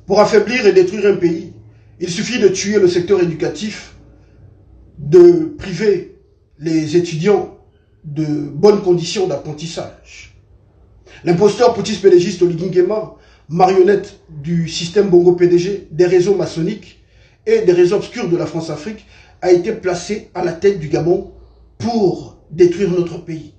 Pour affaiblir et détruire un pays, il suffit de tuer le secteur éducatif, de priver les étudiants de bonnes conditions d'apprentissage. L'imposteur poutiste-pédégiste Oligui Nguema, marionnette du système Bongo PDG, des réseaux maçonniques et des réseaux obscurs de la France-Afrique, a été placé à la tête du Gabon pour détruire notre pays.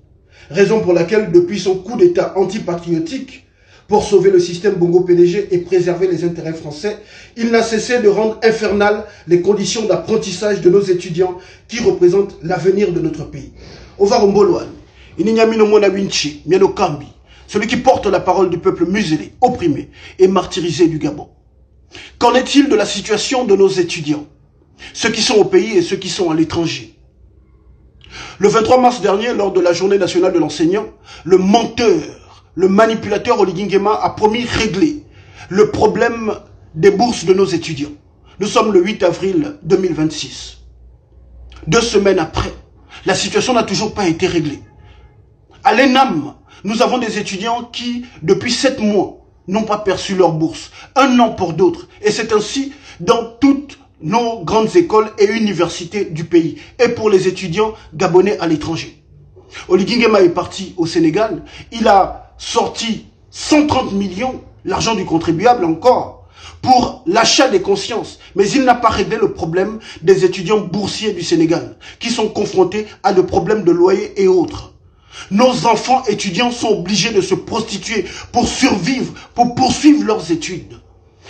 Raison pour laquelle, depuis son coup d'État antipatriotique, pour sauver le système Bongo PDG et préserver les intérêts français, il n'a cessé de rendre infernales les conditions d'apprentissage de nos étudiants qui représentent l'avenir de notre pays. Ovaromboloan, Ininyamino Monawinchi, Miano Kambi, celui qui porte la parole du peuple muselé, opprimé et martyrisé du Gabon. Qu'en est-il de la situation de nos étudiants, ceux qui sont au pays et ceux qui sont à l'étranger? Le 23 mars dernier, lors de la journée nationale de l'enseignant, le menteur, le manipulateur Oligui Nguema a promis régler le problème des bourses de nos étudiants. Nous sommes le 8 avril 2026. 2 semaines après, la situation n'a toujours pas été réglée. À l'ENAM, nous avons des étudiants qui, depuis 7 mois, n'ont pas perçu leur bourse. 1 an pour d'autres. Et c'est ainsi dans toutes nos grandes écoles et universités du pays. Et pour les étudiants gabonais à l'étranger. Oligui Nguema est parti au Sénégal. Il a sorti 130 millions, l'argent du contribuable encore, pour l'achat des consciences. Mais il n'a pas réglé le problème des étudiants boursiers du Sénégal, qui sont confrontés à des problèmes de loyer et autres. Nos enfants étudiants sont obligés de se prostituer pour survivre, pour poursuivre leurs études.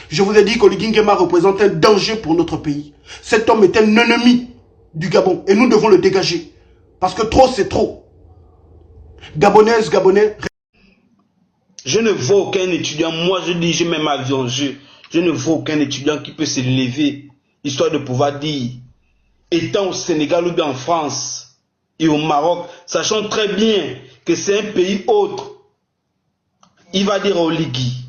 Je vous ai dit qu'Oligui Nguema représente un danger pour notre pays. Cet homme est un ennemi du Gabon et nous devons le dégager. Parce que trop, c'est trop. Gabonaises, Gabonais... Je ne veux aucun étudiant, moi je dis, je mets ma vie en jeu. Je ne veux aucun étudiant qui peut se lever, histoire de pouvoir dire, étant au Sénégal ou bien en France et au Maroc, sachant très bien que c'est un pays autre, il va dire à Oligui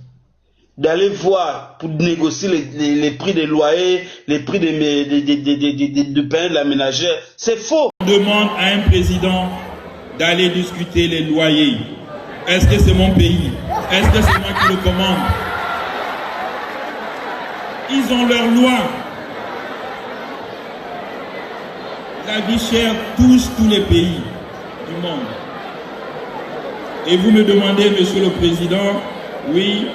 d'aller voir pour négocier les prix des loyers, les prix de pain de la ménagère. C'est faux. On demande à un président d'aller discuter les loyers. Est-ce que c'est mon pays? Est-ce que c'est moi qui le commande? Ils ont leurs lois. La vie chère touche tous les pays du monde. Et vous me demandez, Monsieur le Président, oui,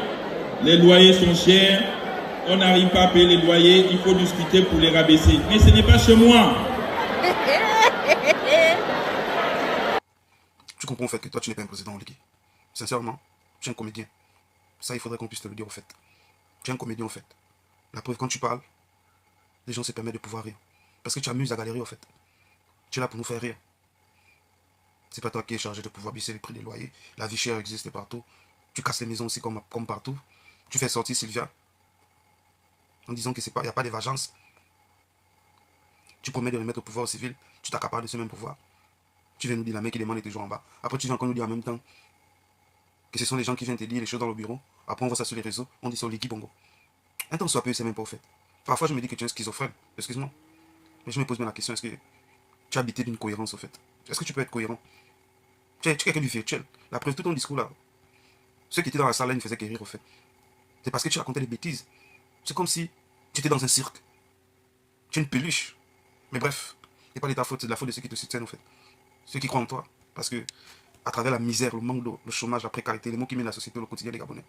les loyers sont chers, on n'arrive pas à payer les loyers, il faut discuter pour les rabaisser. Mais ce n'est pas chez moi. Tu comprends en fait que toi tu n'es pas un président, Oligui. Sincèrement, tu es un comédien. Ça, il faudrait qu'on puisse te le dire au fait. Tu es un comédien au fait. La preuve, quand tu parles, les gens se permettent de pouvoir rire. Parce que tu amuses à galérer au fait. Tu es là pour nous faire rire. C'est pas toi qui es chargé de pouvoir baisser les prix des loyers. La vie chère existe partout. Tu casses les maisons aussi comme partout. Tu fais sortir Sylvia en disant que c'est pas, il n'y a pas d'émergence. Tu promets de remettre au pouvoir civil. Tu t'accapares de ce même pouvoir. Tu viens nous dire la main qui demande est toujours en bas. Après tu viens encore nous dire en même temps que ce sont les gens qui viennent te dire les choses dans le bureau. Après on voit ça sur les réseaux. On dit ça au Oligui Bongo. Un temps soit peu, c'est même pas au fait. Parfois je me dis que tu es un schizophrène. Excuse-moi. Mais je me pose bien la question, est-ce que tu as habité d'une cohérence au fait? Est-ce que tu peux être cohérent? Tu es quelqu'un du virtuel. La preuve, tout ton discours là. Ceux qui étaient dans la salle là, ils ne faisaient que rire au fait. C'est parce que tu racontais des bêtises. C'est comme si tu étais dans un cirque. Tu es une peluche. Mais bref, c'est pas de ta faute, c'est de la faute de ceux qui te soutiennent au fait. Ceux qui croient en toi. Parce que, à travers la misère, le manque d'eau, le chômage, la précarité, les mots qui mènent la société, le quotidien des Gabonais.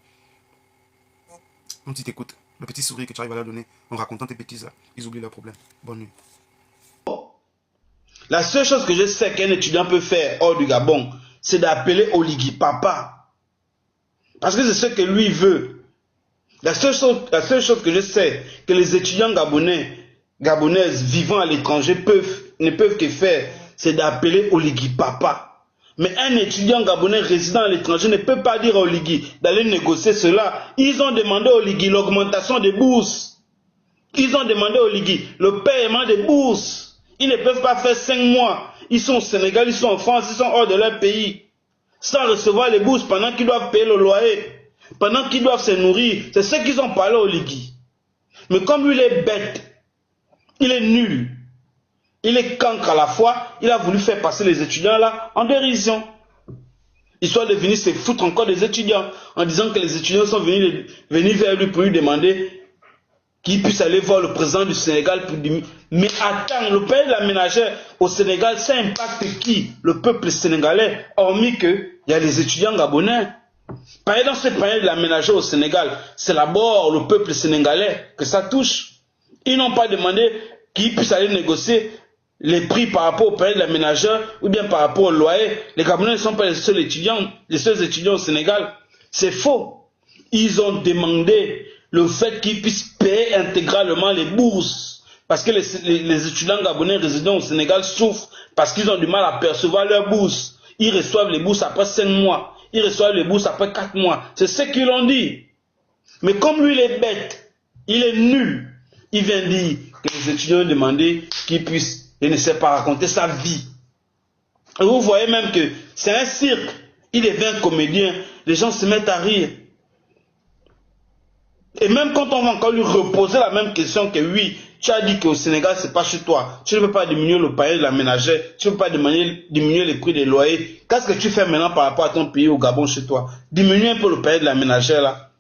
Quand ils t'écoutent, le petit sourire que tu arrives à leur donner en racontant tes bêtises là, ils oublient leurs problèmes. Bonne nuit. La seule chose que je sais qu'un étudiant peut faire hors du Gabon, c'est d'appeler Oligui papa. Parce que c'est ce que lui veut. La seule chose que je sais que les étudiants gabonaises vivant à l'étranger ne peuvent que faire, c'est d'appeler Oligui papa. Mais un étudiant gabonais résident à l'étranger ne peut pas dire à Oligui d'aller négocier cela. Ils ont demandé à Oligui l'augmentation des bourses. Ils ont demandé à Oligui le paiement des bourses. Ils ne peuvent pas faire 5 mois. Ils sont au Sénégal, ils sont en France, ils sont hors de leur pays. Sans recevoir les bourses pendant qu'ils doivent payer le loyer. Pendant qu'ils doivent se nourrir. C'est ce qu'ils ont parlé à Oligui. Mais comme il est bête, il est nul, il est cancre à la fois, il a voulu faire passer les étudiants là en dérision. Histoire de venir se foutre encore des étudiants en disant que les étudiants sont venus vers lui pour lui demander qu'il puisse aller voir le président du Sénégal pour dire, mais attends, le pays de la ménagère au Sénégal, ça impacte qui? Le peuple sénégalais, hormis qu'il y a les étudiants gabonais. Par exemple, ce pays de la ménagère au Sénégal, c'est d'abord le peuple sénégalais que ça touche. Ils n'ont pas demandé qu'ils puissent aller négocier les prix par rapport au pays de la ménagère ou bien par rapport au loyer. Les Gabonais ne sont pas les seuls étudiants au Sénégal. C'est faux. Ils ont demandé le fait qu'ils puissent payer intégralement les bourses. Parce que les étudiants gabonais résidant au Sénégal souffrent parce qu'ils ont du mal à percevoir leurs bourses. Ils reçoivent les bourses après 5 mois. Ils reçoivent les bourses après 4 mois. C'est ce qu'ils ont dit. Mais comme lui, il est bête, il est nul, il vient dire que les étudiants ont demandé qu'il puisse, il ne sait pas raconter sa vie. Et vous voyez même que c'est un cirque. Il devient comédien. Les gens se mettent à rire. Et même quand on va encore lui reposer la même question que oui, tu as dit qu'au Sénégal, c'est pas chez toi. Tu ne peux pas diminuer le panier de la ménagère. Tu ne peux pas diminuer les prix des loyers. Qu'est-ce que tu fais maintenant par rapport à ton pays, au Gabon, chez toi? Diminue un peu le panier de la ménagère, là.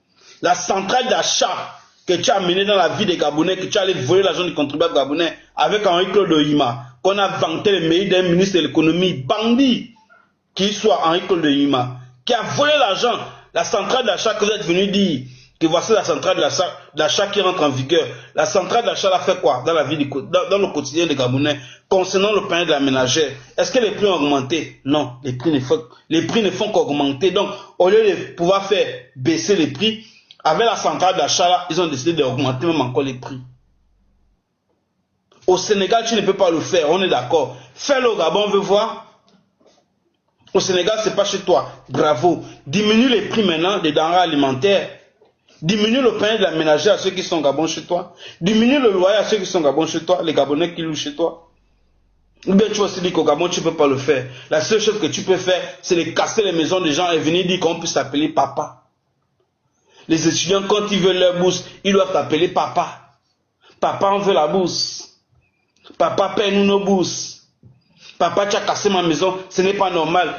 La centrale d'achat que tu as menée dans la vie des Gabonais, que tu allais voler l'argent du contribuable gabonais avec Henri-Claude Oyima, qu'on a vanté le mérite d'un ministre de l'économie, bandit, qu'il soit Henri-Claude Oyima, qui a volé l'argent. La centrale d'achat que vous êtes venu dire, que voici la centrale d'achat qui rentre en vigueur. La centrale d'achat a fait quoi dans la vie dans le quotidien des Gabonais concernant le panier de la ménagère? Est-ce que les prix ont augmenté? Non, les prix ne font qu'augmenter. Donc, au lieu de pouvoir faire baisser les prix, avec la centrale d'achat là, ils ont décidé d'augmenter même encore les prix. Au Sénégal, tu ne peux pas le faire, on est d'accord. Fais-le au Gabon, on veut voir. Au Sénégal, c'est pas chez toi. Bravo. Diminue les prix maintenant des denrées alimentaires. Diminue le panier de la ménagère à ceux qui sont au Gabon chez toi. Diminue le loyer à ceux qui sont au Gabon chez toi, les Gabonais qui louent chez toi. Ou bien tu vas se dire qu'au Gabon, tu ne peux pas le faire. La seule chose que tu peux faire, c'est de casser les maisons des gens et venir dire qu'on puisse t'appeler papa. Les étudiants, quand ils veulent leur bourse, ils doivent t'appeler papa. Papa, on veut la bourse. Papa, paie-nous nos bourses. Papa, tu as cassé ma maison, ce n'est pas normal.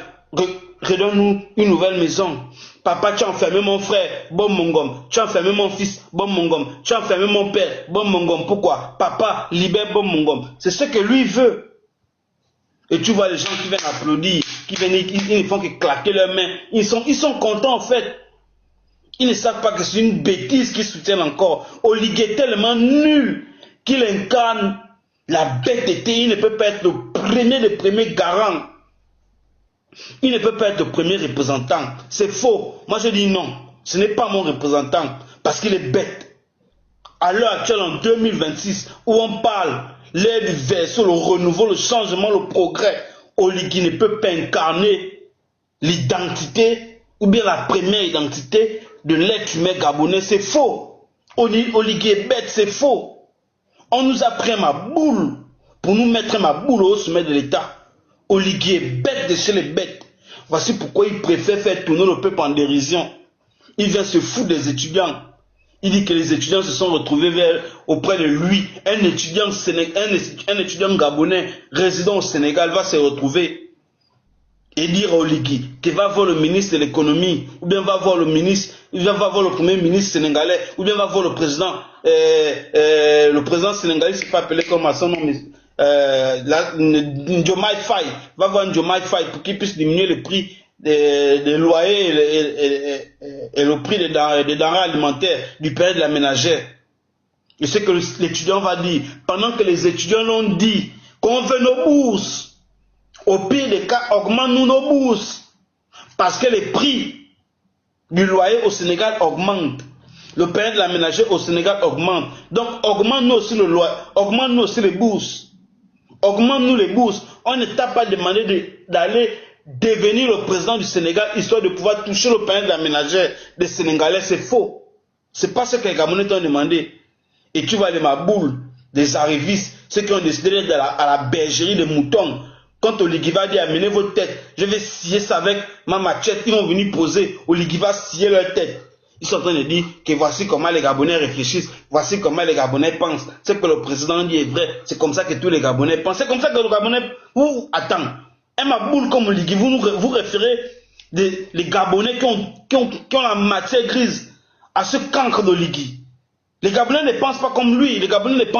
Redonne-nous une nouvelle maison. Papa, tu as enfermé mon frère, bon mongom. Tu as enfermé mon fils, bon mongom. Tu as enfermé mon père, bon mongom. Pourquoi? Papa, libère bon mongom. C'est ce que lui veut. Et tu vois les gens qui viennent applaudir, qui viennent, ils ne font que claquer leurs mains. Ils sont contents en fait. Ils ne savent pas que c'est une bêtise qu'ils soutiennent encore. Oligui est tellement nul qu'il incarne la bêteté. Il ne peut pas être le premier des premiers garants. Il ne peut pas être le premier représentant. C'est faux. Moi je dis non. Ce n'est pas mon représentant. Parce qu'il est bête. À l'heure actuelle, en 2026, où on parle l'air du verso, le renouveau, le changement, le progrès, Oligui ne peut pas incarner l'identité ou bien la première identité de l'être humain gabonais. C'est faux. Oligui est bête, c'est faux. On nous a pris ma boule pour nous mettre ma boule au sommet de l'État. Oligui est bête de chez les bêtes. Voici pourquoi il préfère faire tourner le peuple en dérision. Il vient se foutre des étudiants. Il dit que les étudiants se sont retrouvés auprès de lui. Un étudiant gabonais résident au Sénégal va se retrouver et dire à Oligui qu'il va voir le ministre de l'économie, ou bien va voir le ministre, il va voir le premier ministre sénégalais, ou bien va voir le président sénégalais, c'est pas appelé comme à son nom, mais Diomaye Faye, va voir Diomaye Faye pour qu'il puisse diminuer le prix des loyers et le prix des denrées alimentaires du panier de la ménagère. Et c'est que l'étudiant va dire, pendant que les étudiants l'ont dit qu'on veut nos bourses, au pire des cas, augmente-nous nos bourses. Parce que les prix du loyer au Sénégal augmentent. Le panier de la ménagère au Sénégal augmente. Donc augmente-nous aussi le loyer, augmente-nous aussi les bourses. Augmente-nous les bourses. On ne t'a pas demandé d'aller devenir le président du Sénégal histoire de pouvoir toucher le panier de la ménagère des Sénégalais. C'est faux. C'est pas ce que les Gabonais t'ont demandé. Et tu vois les maboules, des arrivistes, ceux qui ont décidé d'être à la bergerie des moutons. Quand Oligui va dire amenez vos têtes, je vais scier ça avec ma machette, ils vont venir poser, Oligui va scier leur tête. Ils sont en train de dire que voici comment les Gabonais réfléchissent, voici comment les Gabonais pensent. Ce que le président dit est vrai, c'est comme ça que tous les Gabonais pensent. C'est comme ça que les Gabonais... Attends, un maboule comme Oligui, vous référez les Gabonais qui ont la matière grise à ce cancre d'Oligui. Les Gabonais ne pensent pas comme lui. Les Gabonais ne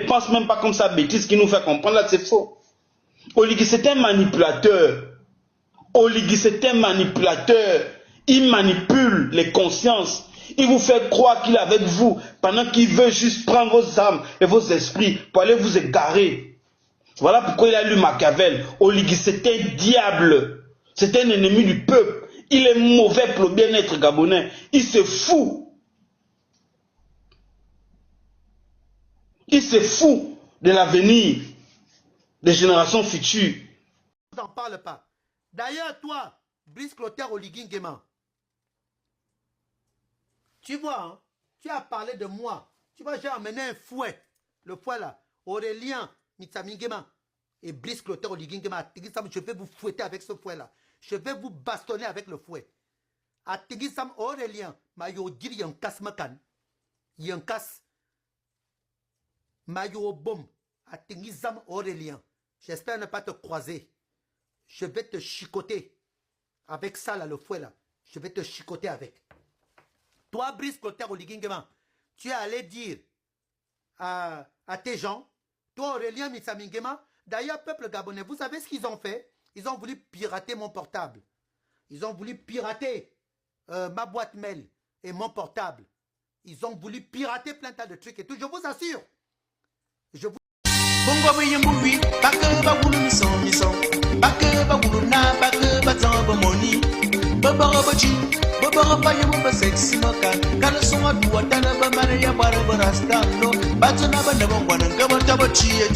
pensent même pas comme sa bêtise qui nous fait comprendre. Là, c'est faux. Oligui, c'est un manipulateur. Oligui, c'est un manipulateur. Il manipule les consciences. Il vous fait croire qu'il est avec vous pendant qu'il veut juste prendre vos âmes et vos esprits pour aller vous égarer. Voilà pourquoi il a lu Machiavel. Oligui, c'est un diable. C'est un ennemi du peuple. Il est mauvais pour le bien-être gabonais. Il se fout. Il se fout de l'avenir des générations futures. On n'en parle pas. D'ailleurs, toi, Brice Clotaire Oligui Nguema, tu vois, hein, tu as parlé de moi. Tu vois, j'ai amené un fouet. Le fouet là, Aurélien Mitsami Nguema et Brice Clotaire Oligui Nguema. Je vais vous fouetter avec ce fouet là. Je vais vous bastonner avec le fouet. A Tigisam Aurélien, Mayo Giri Yankas Makan. Yankas. Mayo Bom. A Tigisam Aurélien. J'espère ne pas te croiser. Je vais te chicoter. Avec ça là, le fouet là. Je vais te chicoter avec. Toi, Brice Clotaire Oligui Nguema, tu es allé dire à tes gens, toi, Aurélien Mitsami Nguema, d'ailleurs, peuple gabonais, vous savez ce qu'ils ont fait? Ils ont voulu pirater mon portable. Ils ont voulu pirater ma boîte mail et mon portable. Ils ont voulu pirater plein de trucs et tout. Je vous assure. Je vous... Bongo Buyumbubi, Baka Bagulu Mison, Baka Bagulu Na, Baka Batambo Moni, Bababachi, Bababa Sexy Moka, Kalasoma Duatana Bamaria Barbarastano, Batana Banabon, Gabataba Chia.